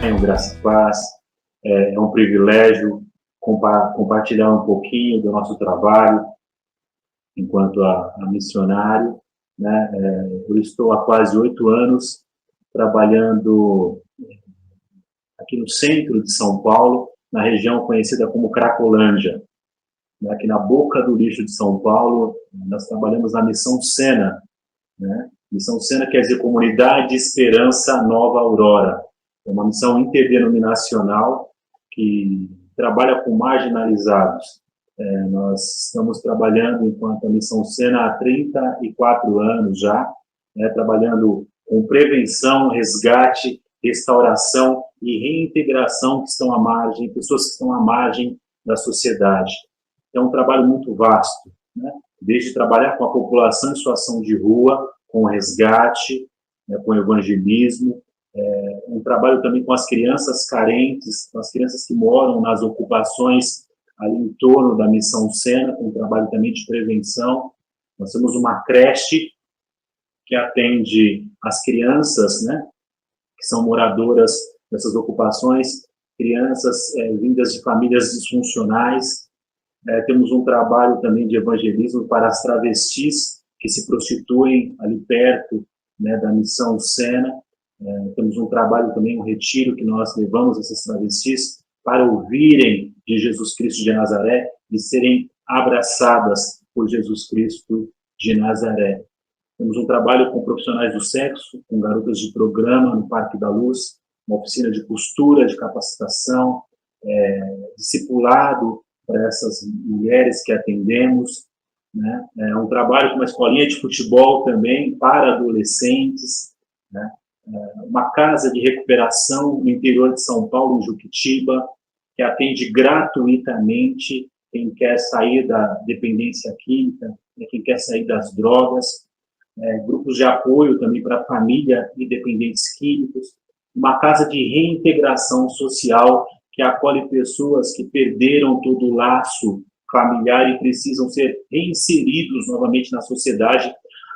tenham graça e paz. É um privilégio compartilhar um pouquinho do nosso trabalho enquanto a missionário, né? Eu estou há quase 8 anos trabalhando aqui no centro de São Paulo, na região conhecida como Cracolândia. Aqui na boca do lixo de São Paulo, nós trabalhamos na Missão Sena, né? Missão Sena quer dizer Comunidade Esperança Nova Aurora. É uma missão interdenominacional que trabalha com marginalizados. Nós estamos trabalhando enquanto a Missão Sena há 34 anos já, né, trabalhando com prevenção, resgate, restauração e reintegração que estão à margem, pessoas que estão à margem da sociedade. É um trabalho muito vasto, né? Desde trabalhar com a população em situação de rua, com o resgate, né, com o evangelismo, um trabalho também com as crianças carentes, com as crianças que moram nas ocupações ali em torno da Missão Sena, com um trabalho também de prevenção. Nós temos uma creche que atende as crianças, né, que são moradoras dessas ocupações, crianças vindas de famílias disfuncionais. Temos um trabalho também de evangelismo para as travestis que se prostituem ali perto, né, da Missão Sena. Temos um trabalho também, um retiro que nós levamos essas travestis para ouvirem de Jesus Cristo de Nazaré e serem abraçadas por Jesus Cristo de Nazaré. Temos um trabalho com profissionais do sexo, com garotas de programa no Parque da Luz, uma oficina de costura, de capacitação, discipulado para essas mulheres que atendemos, né? Um trabalho com uma escolinha de futebol também para adolescentes, né? Uma casa de recuperação no interior de São Paulo, em Juquitiba, que atende gratuitamente quem quer sair da dependência química, quem quer sair das drogas, grupos de apoio também para a família e dependentes químicos, uma casa de reintegração social que acolhe pessoas que perderam todo o laço familiar e precisam ser reinseridos novamente na sociedade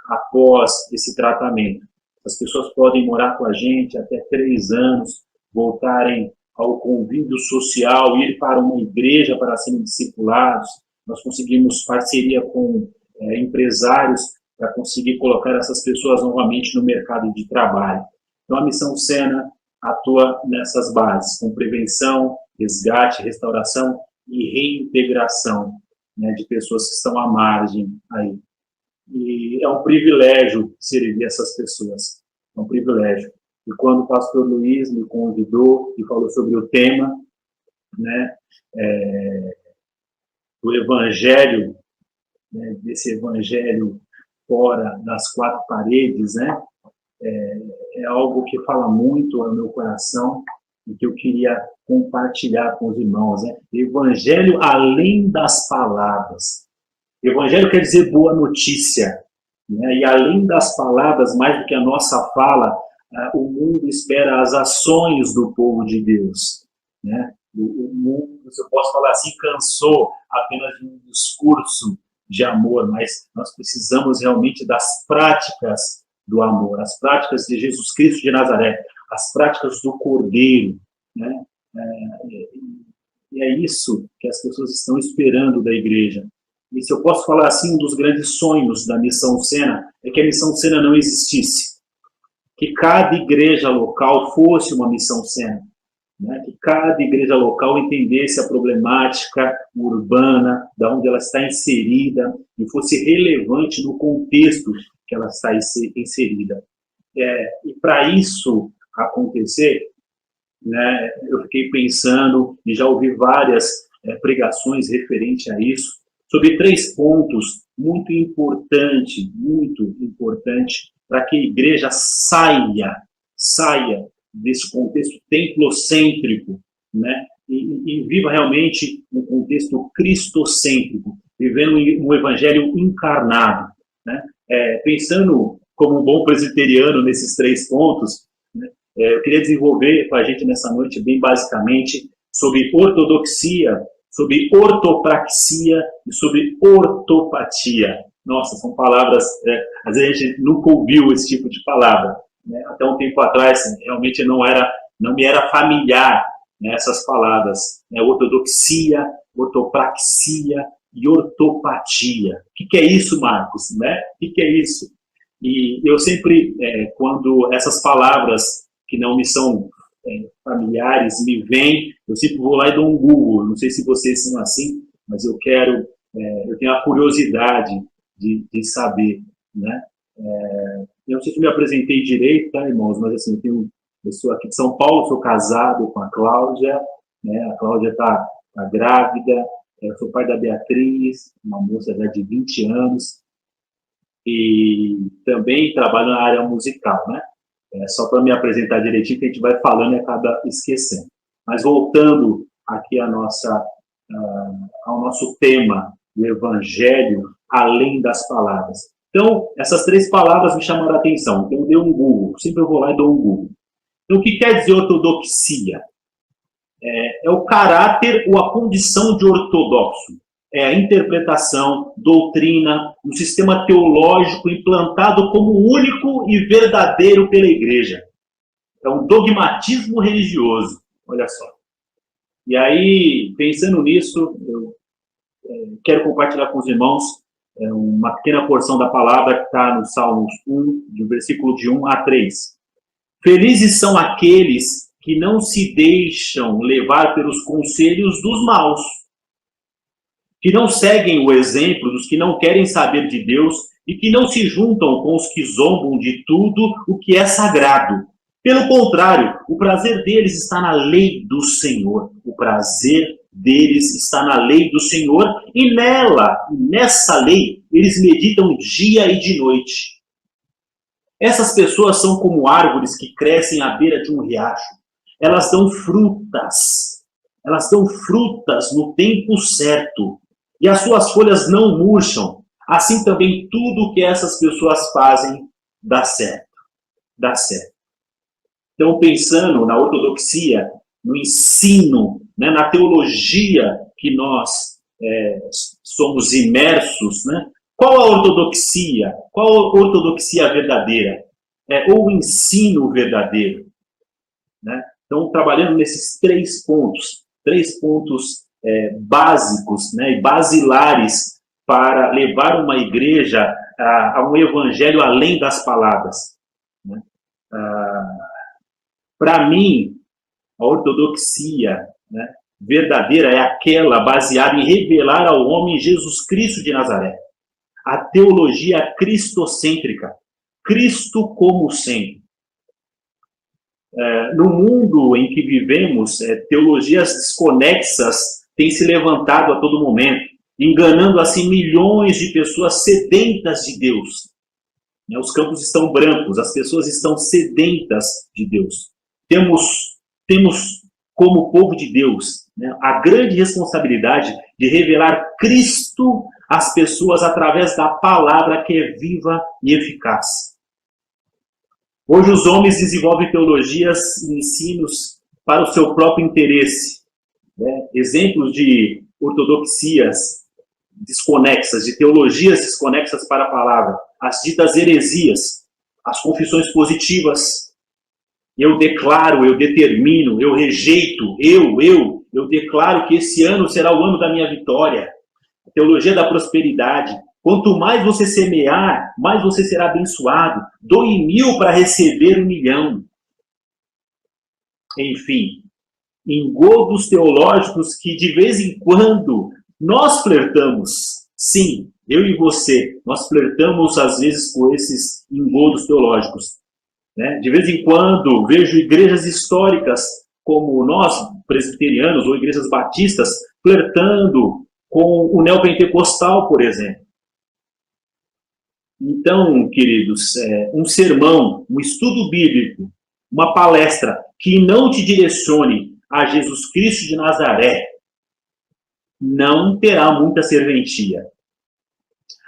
após esse tratamento. As pessoas podem morar com a gente até 3 anos, voltarem ao convívio social, ir para uma igreja para serem discipulados. Nós conseguimos parceria com empresários para conseguir colocar essas pessoas novamente no mercado de trabalho. Então, a Missão Sena atua nessas bases, com prevenção, resgate, restauração e reintegração, né, de pessoas que estão à margem aí. E é um privilégio servir essas pessoas, é um privilégio. E quando o pastor Luiz me convidou e falou sobre o tema, né, do evangelho, né, desse evangelho fora das 4 paredes, né, é algo que fala muito ao meu coração e que eu queria compartilhar com os irmãos, né? Evangelho além das palavras. Evangelho quer dizer boa notícia, né? E além das palavras, mais do que a nossa fala, o mundo espera as ações do povo de Deus, né? O mundo, se eu posso falar assim, cansou apenas de um discurso de amor, mas nós precisamos realmente das práticas do amor, as práticas de Jesus Cristo de Nazaré, as práticas do Cordeiro, né? E é isso que as pessoas estão esperando da igreja. E se eu posso falar assim, um dos grandes sonhos da Missão Sena é que a Missão Sena não existisse. Que cada igreja local fosse uma Missão Sena, né? Que cada igreja local entendesse a problemática urbana, da onde ela está inserida, e fosse relevante no contexto que ela está inserida. E para isso acontecer, né, eu fiquei pensando, e já ouvi várias pregações referentes a isso, sobre 3 pontos muito importante para que a igreja saia desse contexto templocêntrico, né, e viva realmente um contexto cristocêntrico, vivendo um evangelho encarnado, né? Pensando como um bom presbiteriano nesses 3 pontos, né, eu queria desenvolver com a gente nessa noite bem basicamente sobre ortodoxia, sobre ortopraxia e sobre ortopatia. Nossa, são palavras, às vezes a gente nunca ouviu esse tipo de palavra, né? Até um tempo atrás realmente não era não me era familiar, né, essas palavras, né, ortodoxia, ortopraxia e ortopatia. O que é isso, Marcos? Né? O que é isso? E eu sempre, quando essas palavras que não me são familiares me vêm, eu sempre vou lá e dou um Google. Não sei se vocês são assim, mas eu tenho a curiosidade de saber, né? Eu não sei se me apresentei direito, tá, irmãos? Mas assim, eu sou aqui de São Paulo, sou casado com a Cláudia, né? A Cláudia está grávida, eu sou pai da Beatriz, uma moça já de 20 anos, e também trabalho na área musical, né? Só para me apresentar direitinho, que a gente vai falando e acaba esquecendo. Mas voltando aqui ao nosso tema, do Evangelho além das palavras. Então, essas 3 palavras me chamaram a atenção. Então, eu dei um Google. Sempre eu vou lá e dou um Google. Então, o que quer dizer ortodoxia? É o caráter ou a condição de ortodoxo. É a interpretação, doutrina, um sistema teológico implantado como único e verdadeiro pela Igreja. É um dogmatismo religioso. Olha só. E aí, pensando nisso, eu quero compartilhar com os irmãos uma pequena porção da palavra que está no Salmos 1, do versículo de 1 a 3. Felizes são aqueles que não se deixam levar pelos conselhos dos maus, que não seguem o exemplo dos que não querem saber de Deus e que não se juntam com os que zombam de tudo o que é sagrado. Pelo contrário, o prazer deles está na lei do Senhor. O prazer deles está na lei do Senhor e nessa lei, eles meditam dia e de noite. Essas pessoas são como árvores que crescem à beira de um riacho. Elas dão frutas. Elas dão frutas no tempo certo. E as suas folhas não murcham. Assim também tudo que essas pessoas fazem dá certo. Dá certo. Então, pensando na ortodoxia, no ensino, né, na teologia que nós somos imersos, né? Qual a ortodoxia? Qual a ortodoxia verdadeira? Ou o ensino verdadeiro? Né? Então, trabalhando nesses 3 pontos básicos, né, e basilares para levar uma igreja a um evangelho além das palavras. Né? Para mim, a ortodoxia, né, verdadeira é aquela baseada em revelar ao homem Jesus Cristo de Nazaré. A teologia cristocêntrica. Cristo como centro. No mundo em que vivemos, teologias desconexas têm se levantado a todo momento, enganando assim milhões de pessoas sedentas de Deus. Os campos estão brancos, as pessoas estão sedentas de Deus. Temos como povo de Deus, né, a grande responsabilidade de revelar Cristo às pessoas através da palavra que é viva e eficaz. Hoje os homens desenvolvem teologias e ensinos para o seu próprio interesse. Né? Exemplos de ortodoxias desconexas, de teologias desconexas para a palavra. As ditas heresias, as confissões positivas. Eu declaro, eu determino, eu rejeito, eu declaro que esse ano será o ano da minha vitória. A teologia da prosperidade. Quanto mais você semear, mais você será abençoado. Doe 1000 para receber 1.000.000. Enfim, engodos teológicos que de vez em quando nós flertamos. Sim, eu e você, nós flertamos às vezes com esses engodos teológicos. Né? De vez em quando vejo igrejas históricas como nós, presbiterianos ou igrejas batistas, flertando com o neopentecostal, por exemplo. Então, queridos, um sermão, um estudo bíblico, uma palestra que não te direcione a Jesus Cristo de Nazaré, não terá muita serventia.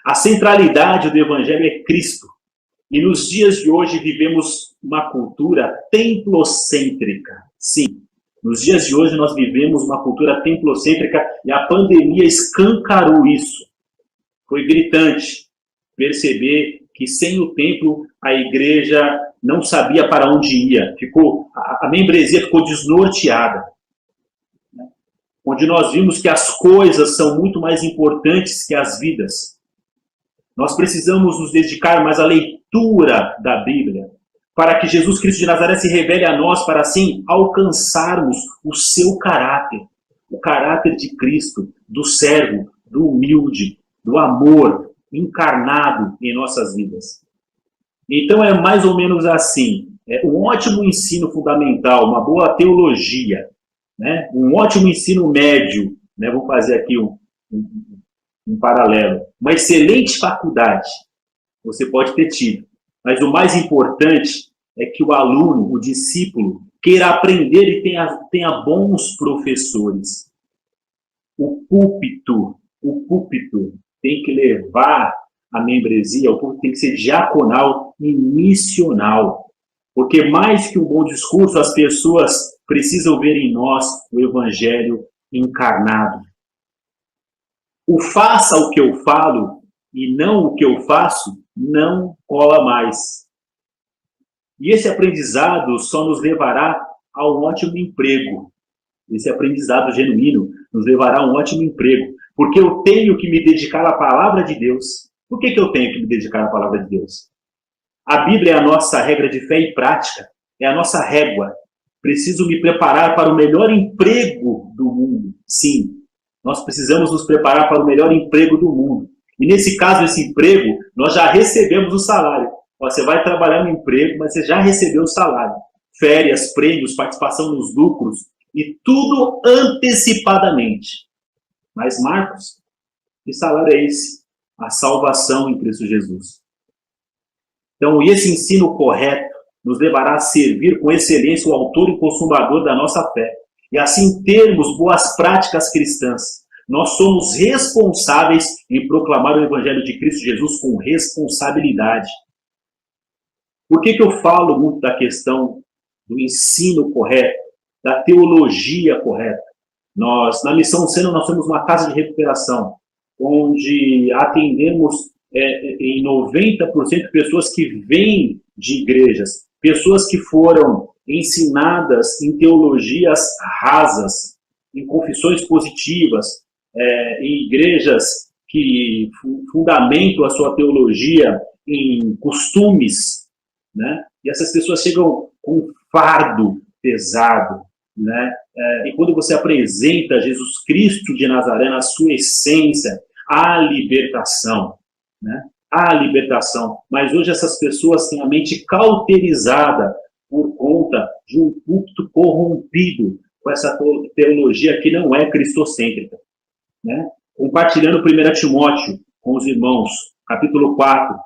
A centralidade do Evangelho é Cristo. E nos dias de hoje vivemos uma cultura templocêntrica. Sim, nos dias de hoje nós vivemos uma cultura templocêntrica e a pandemia escancarou isso. Foi gritante perceber que sem o templo a igreja não sabia para onde ia, a membresia ficou desnorteada. Onde nós vimos que as coisas são muito mais importantes que as vidas. Nós precisamos nos dedicar mais à leitura da Bíblia, para que Jesus Cristo de Nazaré se revele a nós, para assim alcançarmos o seu caráter, o caráter de Cristo, do servo, do humilde, do amor encarnado em nossas vidas. Então é mais ou menos assim, um ótimo ensino fundamental, uma boa teologia, né? Um ótimo ensino médio, né? Vou fazer aqui um paralelo. Uma excelente faculdade você pode ter tido, mas o mais importante é que o aluno, o discípulo, queira aprender e tenha bons professores. O púlpito tem que levar a membresia, o púlpito tem que ser diaconal e missional. Porque mais que um bom discurso, as pessoas precisam ver em nós o Evangelho encarnado. O faça o que eu falo e não o que eu faço não cola mais. E esse aprendizado só nos levará a um ótimo emprego. Esse aprendizado genuíno nos levará a um ótimo emprego. Porque eu tenho que me dedicar à palavra de Deus. Por que eu tenho que me dedicar à palavra de Deus? A Bíblia é a nossa regra de fé e prática. É a nossa régua. Preciso me preparar para o melhor emprego do mundo. Sim, nós precisamos nos preparar para o melhor emprego do mundo. E nesse caso, esse emprego, nós já recebemos o salário. Você vai trabalhar no emprego, mas você já recebeu o salário. Férias, prêmios, participação nos lucros e tudo antecipadamente. Mas, Marcos, que salário é esse? A salvação em Cristo Jesus. Então, esse ensino correto nos levará a servir com excelência o autor e consumador da nossa fé. E assim termos boas práticas cristãs. Nós somos responsáveis em proclamar o Evangelho de Cristo Jesus com responsabilidade. Por que eu falo muito da questão do ensino correto, da teologia correta? Nós, na Missão Sena, nós somos uma casa de recuperação, onde atendemos em 90% pessoas que vêm de igrejas, pessoas que foram ensinadas em teologias rasas, em confissões positivas, em igrejas que fundamentam a sua teologia em costumes, né? E essas pessoas chegam com um fardo pesado, né? E quando você apresenta Jesus Cristo de Nazaré na sua essência, há libertação, né? Há libertação. Mas hoje essas pessoas têm a mente cauterizada por conta de um púlpito corrompido com essa teologia que não é cristocêntrica, né? Compartilhando 1 Timóteo com os irmãos, capítulo 4,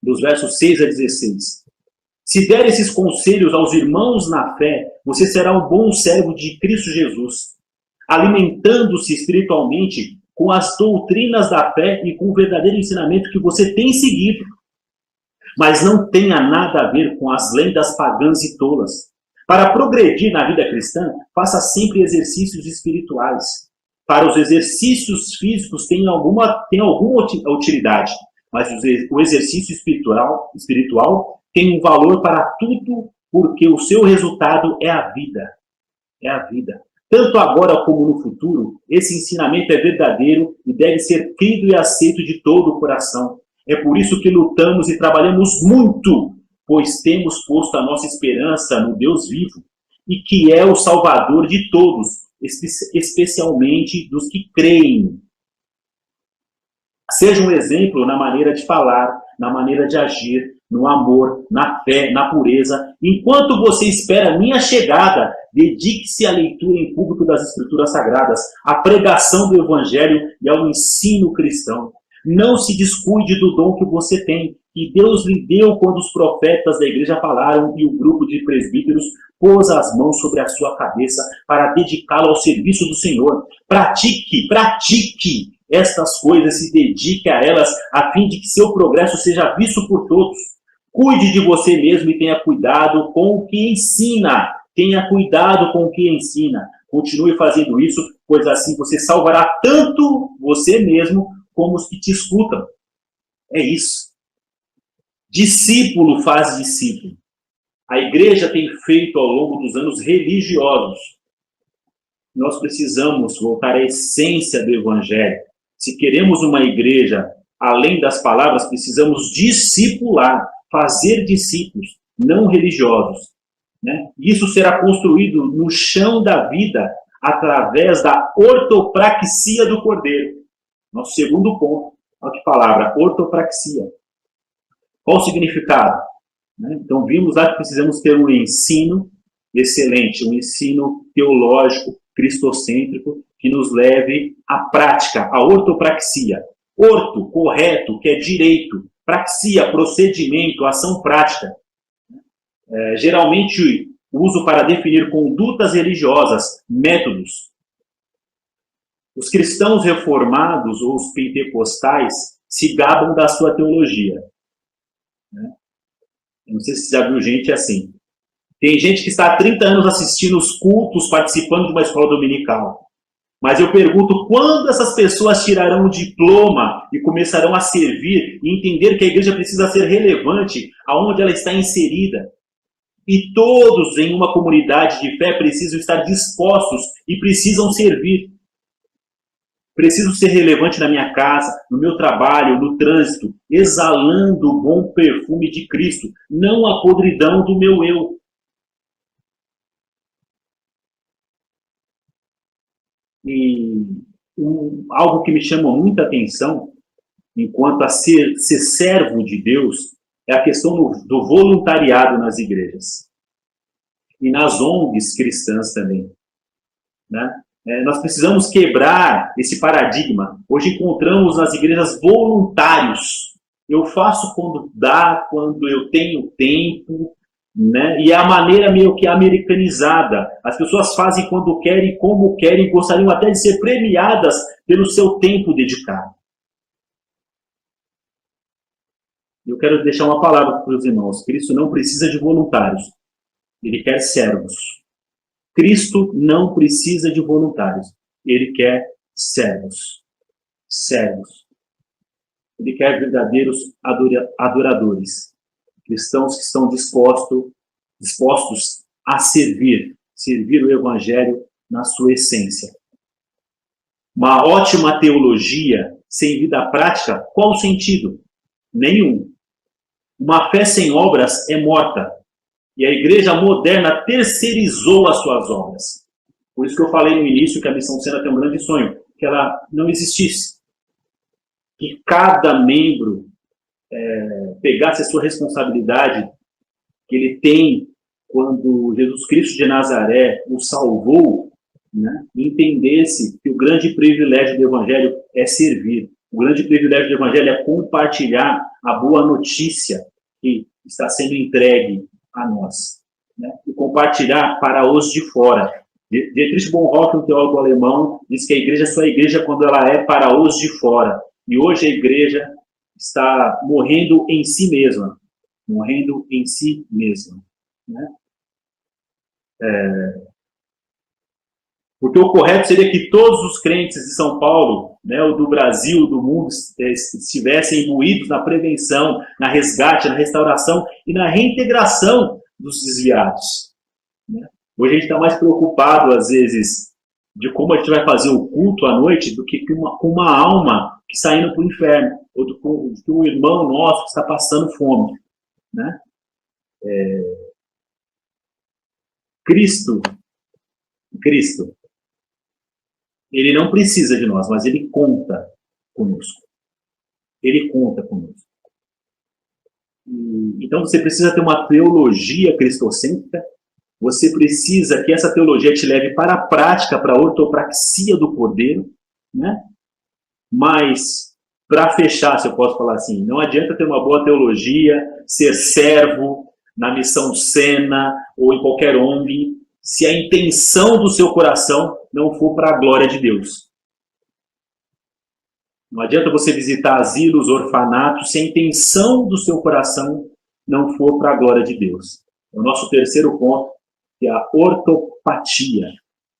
dos versos 6 a 16. Se der esses conselhos aos irmãos na fé, você será um bom servo de Cristo Jesus, alimentando-se espiritualmente com as doutrinas da fé e com o verdadeiro ensinamento que você tem seguido. Mas não tenha nada a ver com as lendas pagãs e tolas. Para progredir na vida cristã, faça sempre exercícios espirituais. Para os exercícios físicos tem alguma utilidade, mas o exercício espiritual tem um valor para tudo, porque o seu resultado é a vida. É a vida. Tanto agora como no futuro, esse ensinamento é verdadeiro e deve ser crido e aceito de todo o coração. É por isso que lutamos e trabalhamos muito, pois temos posto a nossa esperança no Deus vivo, e que é o Salvador de todos, especialmente dos que creem. Seja um exemplo na maneira de falar, na maneira de agir, no amor, na fé, na pureza. Enquanto você espera a minha chegada, dedique-se à leitura em público das Escrituras Sagradas, à pregação do Evangelho e ao ensino cristão. Não se descuide do dom que você tem, que Deus lhe deu quando os profetas da igreja falaram e o grupo de presbíteros pôs as mãos sobre a sua cabeça para dedicá-lo ao serviço do Senhor. Pratique estas coisas, se dedique a elas, a fim de que seu progresso seja visto por todos. Cuide de você mesmo e tenha cuidado com o que ensina. Tenha cuidado com o que ensina. Continue fazendo isso, pois assim você salvará tanto você mesmo como os que te escutam. É isso. Discípulo faz discípulo. A igreja tem feito ao longo dos anos religiosos. Nós precisamos voltar à essência do evangelho. Se queremos uma igreja além das palavras, precisamos discipular, fazer discípulos, não religiosos. Né? Isso será construído no chão da vida através da ortopraxia do Cordeiro. Nosso segundo ponto, olha que palavra, ortopraxia. Qual o significado? Então, vimos lá que precisamos ter um ensino excelente, um ensino teológico, cristocêntrico, que nos leve à prática, à ortopraxia. Orto, correto, que é direito. Praxia, procedimento, ação prática. Geralmente uso para definir condutas religiosas, métodos. Os cristãos reformados ou os pentecostais se gabam da sua teologia. Eu não sei se você já viu gente assim. Tem gente que está há 30 anos assistindo os cultos, participando de uma escola dominical. Mas eu pergunto, quando essas pessoas tirarão o diploma e começarão a servir e entender que a igreja precisa ser relevante aonde ela está inserida? E todos em uma comunidade de fé precisam estar dispostos e precisam servir. Preciso ser relevante na minha casa, no meu trabalho, no trânsito, exalando o bom perfume de Cristo, não a podridão do meu eu. E algo que me chama muita atenção, enquanto a ser servo de Deus, é a questão do voluntariado nas igrejas. E nas ONGs cristãs também. Né? Nós precisamos quebrar esse paradigma. Hoje encontramos nas igrejas voluntários. Eu faço quando dá, quando eu tenho tempo, né? E é a maneira meio que americanizada. As pessoas fazem quando querem, como querem, gostariam até de ser premiadas pelo seu tempo dedicado. Eu quero deixar uma palavra para os irmãos. Cristo não precisa de voluntários. Ele quer servos. Cristo não precisa de voluntários. Ele quer servos. Servos. Ele quer verdadeiros adoradores. Cristãos que estão dispostos a servir o Evangelho na sua essência. Uma ótima teologia sem vida prática, qual o sentido? Nenhum. Uma fé sem obras é morta. E a igreja moderna terceirizou as suas obras. Por isso que eu falei no início que a Missão Sena tem um grande sonho, que ela não existisse. Que cada membro pegasse a sua responsabilidade que ele tem quando Jesus Cristo de Nazaré o salvou, né? E entendesse que o grande privilégio do Evangelho é servir. O grande privilégio do Evangelho é compartilhar a boa notícia que está sendo entregue a nós, né? E compartilhar para os de fora. Dietrich Bonhoeffer, um teólogo alemão, diz que a igreja só é igreja quando ela é para os de fora. E hoje a igreja está morrendo em si mesma. Morrendo em si mesma. Né? Porque o correto seria que todos os crentes de São Paulo, né, ou do Brasil, do mundo, estivessem imbuídos na prevenção, na resgate, na restauração e na reintegração dos desviados. Né? Hoje a gente está mais preocupado, às vezes, de como a gente vai fazer o culto à noite do que com uma alma que está indo para o inferno, ou do que um irmão nosso que está passando fome. Né? Cristo, ele não precisa de nós, mas ele conta conosco. Ele conta conosco. Então você precisa ter uma teologia cristocêntrica, você precisa que essa teologia te leve para a prática, para a ortopraxia do Cordeiro, né? Mas, para fechar, se eu posso falar assim, não adianta ter uma boa teologia, ser servo na Missão Sena ou em qualquer ONG, se a intenção do seu coração não for para a glória de Deus. Não adianta você visitar asilos, orfanatos, se a intenção do seu coração não for para a glória de Deus. O nosso terceiro ponto é a ortopatia.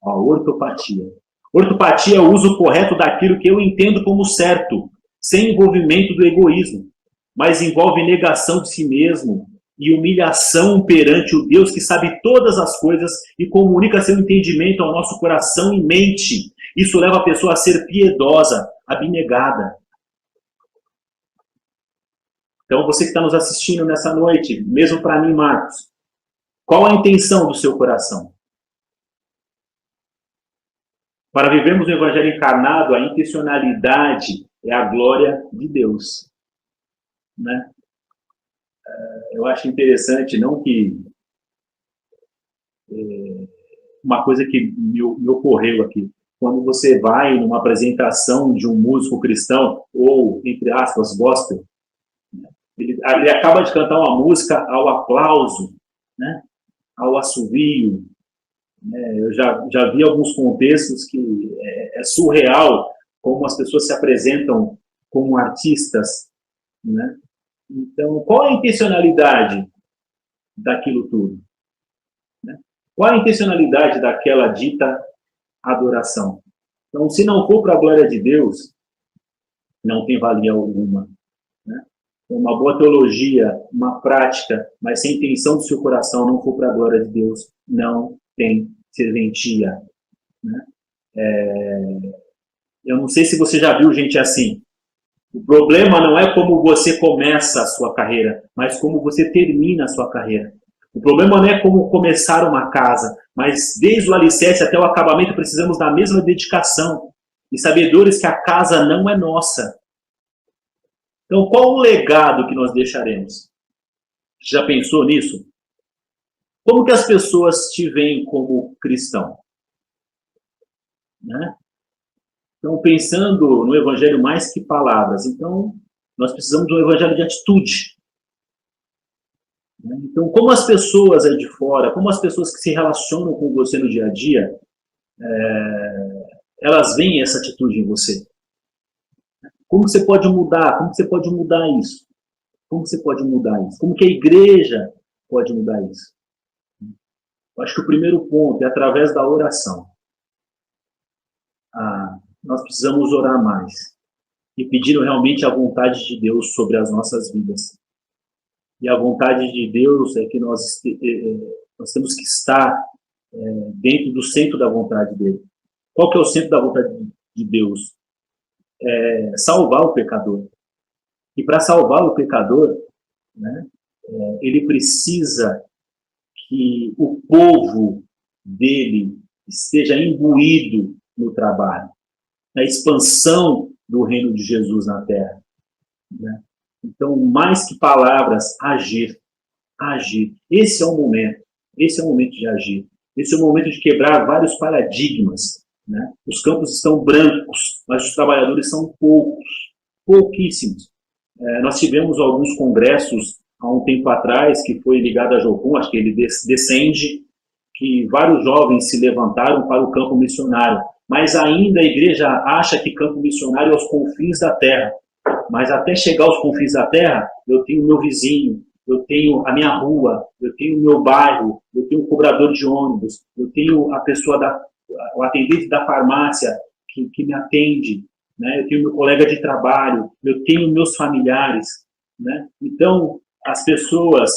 A ortopatia. Ortopatia é o uso correto daquilo que eu entendo como certo, sem envolvimento do egoísmo. mas envolve negação de si mesmo e humilhação perante o Deus que sabe todas as coisas e comunica seu entendimento ao nosso coração e mente. Isso leva a pessoa a ser piedosa, abnegada. Então, você que está nos assistindo nessa noite, mesmo para mim, Marcos, qual a intenção do seu coração? Para vivermos o Evangelho encarnado, a intencionalidade é a glória de Deus. Né? Eu acho interessante, não que... uma coisa que me ocorreu aqui. Quando você vai numa apresentação de um músico cristão, ou, entre aspas, gospel, ele acaba de cantar uma música ao aplauso, né? Ao assovio. Eu já vi alguns contextos que é surreal como as pessoas se apresentam como artistas. Né? Então, qual é a intencionalidade daquilo tudo? Né? Qual é a intencionalidade daquela dita adoração? Então, se não for para a glória de Deus, não tem valia alguma. Né? Uma boa teologia, uma prática, mas sem intenção do seu coração não for para a glória de Deus, não tem serventia. Né? Eu não sei se você já viu gente assim. O problema não é como você começa a sua carreira, mas como você termina a sua carreira. O problema não é como começar uma casa, mas desde o alicerce até o acabamento precisamos da mesma dedicação e sabedores que a casa não é nossa. Então, qual o legado que nós deixaremos? Já pensou nisso? Como que as pessoas te veem como cristão? Né? Então, pensando no evangelho mais que palavras, então, nós precisamos de um evangelho de atitude. Né? Então, como as pessoas aí de fora, como as pessoas que se relacionam com você no dia a dia, elas veem essa atitude em você. Como você pode mudar? Como você pode mudar isso? Como você pode mudar isso? Como que a igreja pode mudar isso? Eu acho que o primeiro ponto é através da oração. Nós precisamos orar mais e pedir realmente a vontade de Deus sobre as nossas vidas. E a vontade de Deus é que nós temos que estar dentro do centro da vontade dele. Qual que é o centro da vontade de Deus? Salvar o pecador. E para salvar o pecador, né, ele precisa que o povo dele esteja imbuído no trabalho, na expansão do reino de Jesus na terra. Né? Então, mais que palavras, agir. Agir. Esse é o momento de agir. Esse é o momento de quebrar vários paradigmas. Né? Os campos estão brancos, mas os trabalhadores são pouquíssimos. Nós tivemos alguns congressos há um tempo atrás, que foi ligado a Jocum, acho que ele descende, que vários jovens se levantaram para o campo missionário. Mas ainda a igreja acha que campo missionário é aos confins da terra. Mas até chegar aos confins da terra, eu tenho o meu vizinho, eu tenho a minha rua, eu tenho o meu bairro, eu tenho o cobrador de ônibus, eu tenho a pessoa, o atendente da farmácia que me atende, né? Eu tenho meu colega de trabalho, eu tenho meus familiares. Né? Então, as pessoas,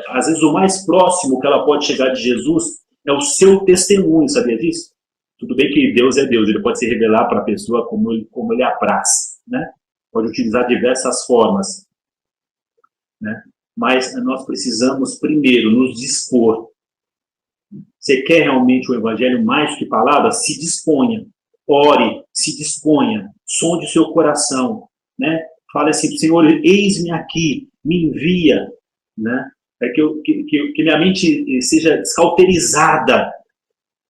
às vezes o mais próximo que ela pode chegar de Jesus é o seu testemunho, sabia disso? Tudo bem que Deus é Deus, ele pode se revelar para a pessoa como ele apraz, né? Pode utilizar diversas formas. Né? Mas nós precisamos, primeiro, nos dispor. Você quer realmente o evangelho mais que palavras? Se disponha. Ore, se disponha. Sonde o seu coração. Né? Fale assim, Senhor, eis-me aqui, me envia. Né? Que minha mente seja descauterizada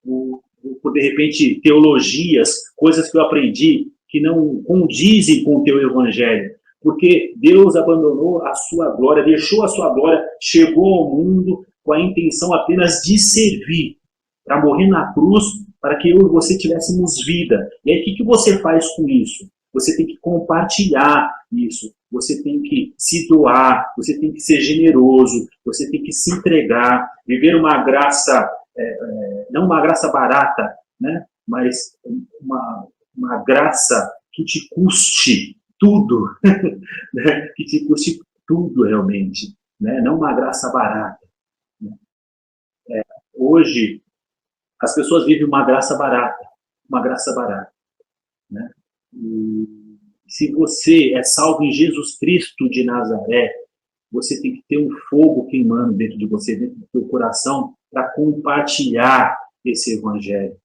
por, de repente, teologias, coisas que eu aprendi que não condizem com o teu evangelho. Porque Deus abandonou a sua glória, deixou a sua glória, chegou ao mundo com a intenção apenas de servir, para morrer na cruz, para que eu e você tivéssemos vida. E aí, o que você faz com isso? Você tem que compartilhar isso, você tem que se doar, você tem que ser generoso, você tem que se entregar, viver uma graça, não uma graça barata, né? Mas uma graça que te custe tudo, né? Que te custe tudo realmente, né? Não uma graça barata. Né? Hoje, as pessoas vivem uma graça barata, uma graça barata. Né? E se você é salvo em Jesus Cristo de Nazaré, você tem que ter um fogo queimando dentro de você, dentro do seu coração, para compartilhar esse evangelho.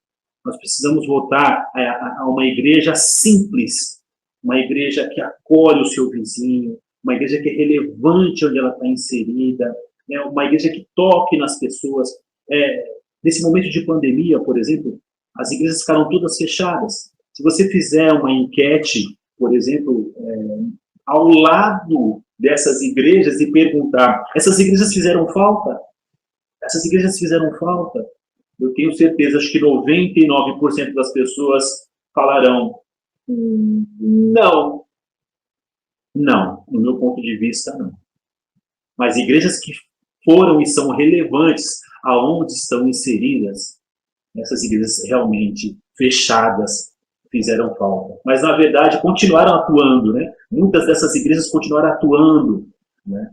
Nós precisamos voltar a uma igreja simples, uma igreja que acolhe o seu vizinho, uma igreja que é relevante onde ela está inserida, né? Uma igreja que toque nas pessoas. Nesse momento de pandemia, por exemplo, as igrejas ficaram todas fechadas. Se você fizer uma enquete, por exemplo, ao lado dessas igrejas e perguntar, essas igrejas fizeram falta? Essas igrejas fizeram falta? Eu tenho certeza, acho que 99% das pessoas falarão, não, não, no meu ponto de vista, não. Mas igrejas que foram e são relevantes aonde estão inseridas, essas igrejas realmente fechadas fizeram falta. Mas, na verdade, continuaram atuando, né? Muitas dessas igrejas continuaram atuando, né?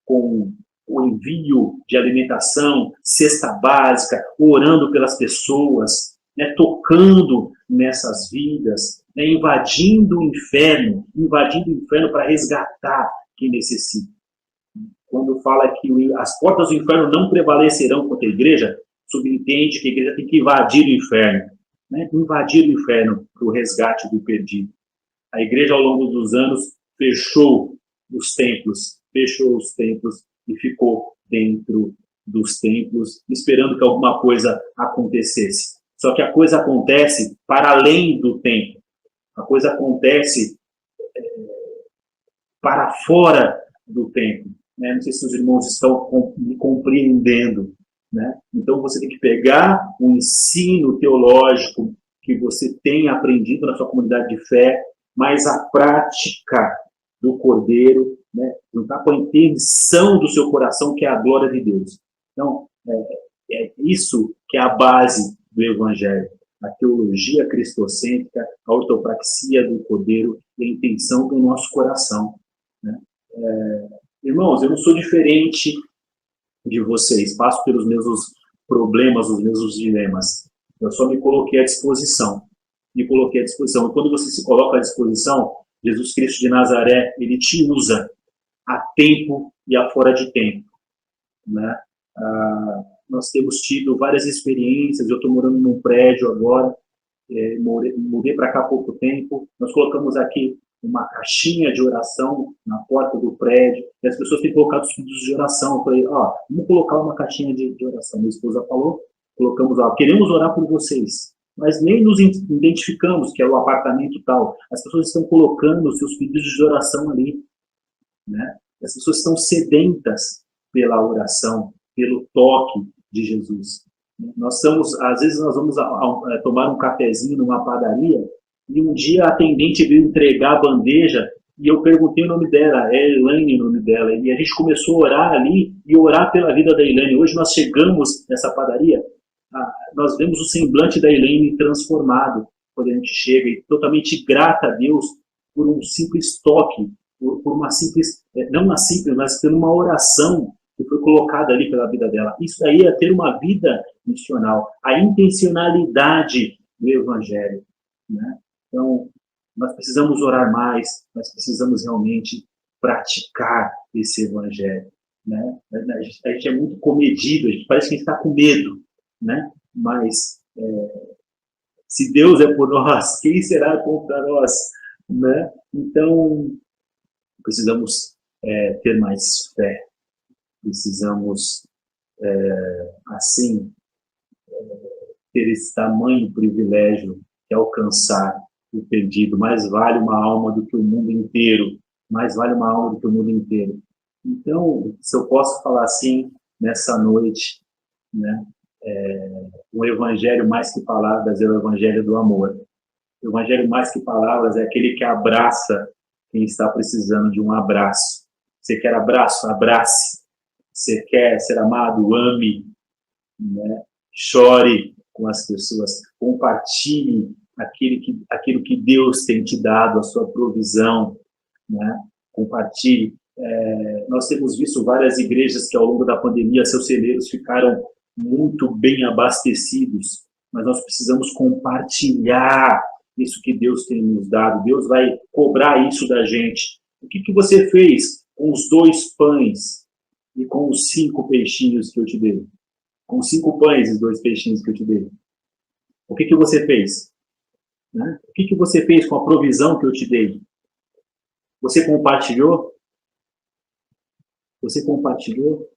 Com o envio de alimentação, cesta básica, orando pelas pessoas, né? Tocando nessas vidas, né? Invadindo o inferno para resgatar quem necessita. Quando fala que as portas do inferno não prevalecerão contra a igreja, subentende que a igreja tem que invadir o inferno, né? Invadir o inferno para o resgate do perdido. A igreja, ao longo dos anos, fechou os templos e ficou dentro dos templos, esperando que alguma coisa acontecesse. Só que a coisa acontece para além do templo. A coisa acontece para fora do templo. Né? Não sei se os irmãos estão me compreendendo. Né? Então, você tem que pegar o ensino teológico que você tem aprendido na sua comunidade de fé, mas a prática do Cordeiro, né? Juntar com a intenção do seu coração, que é a glória de Deus. Então, é isso que é a base do Evangelho. A teologia cristocêntrica, a ortopraxia do Cordeiro e a intenção do nosso coração. Né? Irmãos, eu não sou diferente de vocês, passo pelos mesmos problemas, os mesmos dilemas. Eu só me coloquei à disposição. E quando você se coloca à disposição, Jesus Cristo de Nazaré, ele te usa a tempo e a fora de tempo. Né? Nós temos tido várias experiências. Eu estou morando num prédio agora, mudei para cá há pouco tempo. Nós colocamos aqui uma caixinha de oração na porta do prédio, e as pessoas têm colocado os pedidos de oração. Eu falei, vamos colocar uma caixinha de oração. Minha esposa falou, colocamos lá, queremos orar por vocês, mas nem nos identificamos que é o apartamento tal. As pessoas estão colocando os seus pedidos de oração ali. Né? As pessoas estão sedentas pela oração, pelo toque de Jesus. Às vezes nós vamos tomar um cafezinho numa padaria, e um dia a atendente veio entregar a bandeja, e eu perguntei o nome dela, é Elaine o nome dela, e a gente começou a orar ali, e orar pela vida da Elaine. Hoje nós chegamos nessa padaria, nós vemos o semblante da Elaine transformado, quando a gente chega, e totalmente grata a Deus por um simples toque, por uma simples, não uma simples, mas por uma oração que foi colocada ali pela vida dela. Isso aí é ter uma vida missional, a intencionalidade do Evangelho. Né? Então, nós precisamos orar mais, nós precisamos realmente praticar esse Evangelho. Né? A gente é muito comedido, parece que a gente está com medo, né? Mas se Deus é por nós, quem será contra nós? Né? Então, precisamos ter mais fé, precisamos, assim, ter esse tamanho privilégio de alcançar o perdido. Mais vale uma alma do que o mundo inteiro. Mais vale uma alma do que o mundo inteiro. Então, se eu posso falar assim, nessa noite, né, o evangelho mais que palavras é o evangelho do amor. O evangelho mais que palavras é aquele que abraça quem está precisando de um abraço. Você quer abraço? Abrace. Você quer ser amado? Ame. Né? Chore com as pessoas. Compartilhe aquilo que Deus tem te dado, a sua provisão. Né? Compartilhe. Nós temos visto várias igrejas que ao longo da pandemia seus celeiros ficaram muito bem abastecidos, mas nós precisamos compartilhar isso que Deus tem nos dado. Deus vai cobrar isso da gente. O que você fez com os 2 pães e com os 5 peixinhos que eu te dei? Com os 5 pães e os 2 peixinhos que eu te dei. O que você fez? Né? O que você fez com a provisão que eu te dei? Você compartilhou? Você compartilhou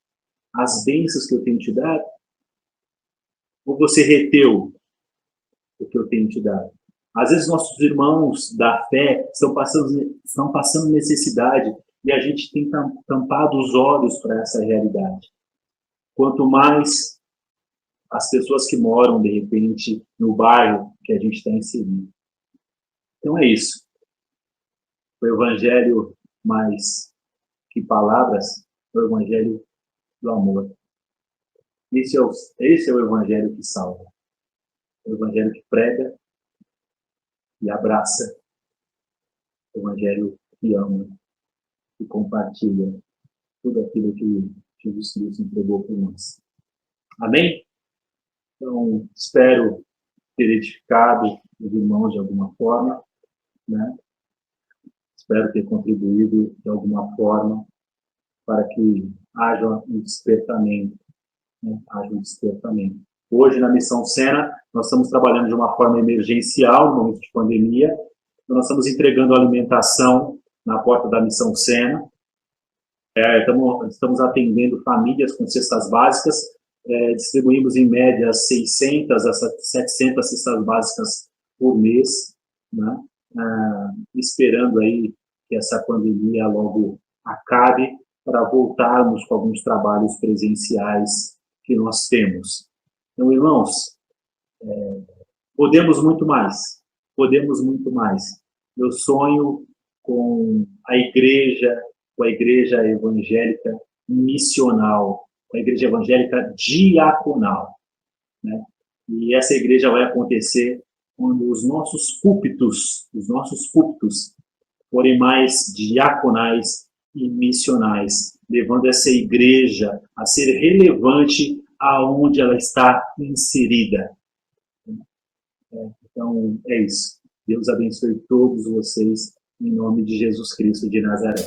as bênçãos que eu tenho te dado? Ou você reteu o que eu tenho te dado? Às vezes nossos irmãos da fé estão passando necessidade e a gente tem tampado os olhos para essa realidade. Quanto mais as pessoas que moram, de repente, no bairro que a gente está inserido. Então é isso. O evangelho mais que palavras, é o evangelho do amor. Esse é o evangelho que salva. É o evangelho que prega e abraça. É o evangelho que ama e compartilha tudo aquilo que Jesus Cristo entregou por nós. Amém? Então, espero ter edificado os irmãos de alguma forma, né? Espero ter contribuído de alguma forma para que haja um despertamento, né? Haja um despertamento. Hoje, na Missão Sena, nós estamos trabalhando de uma forma emergencial, no momento de pandemia. Então, nós estamos entregando alimentação na porta da Missão Sena. Estamos atendendo famílias com cestas básicas. Distribuímos, em média, 600 a 700 cestas básicas por mês, né? Esperando aí que essa pandemia logo acabe para voltarmos com alguns trabalhos presenciais que nós temos. Então, irmãos, podemos muito mais. Podemos muito mais. Eu sonho com a igreja evangélica missional, com a igreja evangélica diaconal, né? E essa igreja vai acontecer quando os nossos púlpitos forem mais diaconais e missionais, levando essa igreja a ser relevante aonde ela está inserida. Então, é isso. Deus abençoe todos vocês, em nome de Jesus Cristo de Nazaré.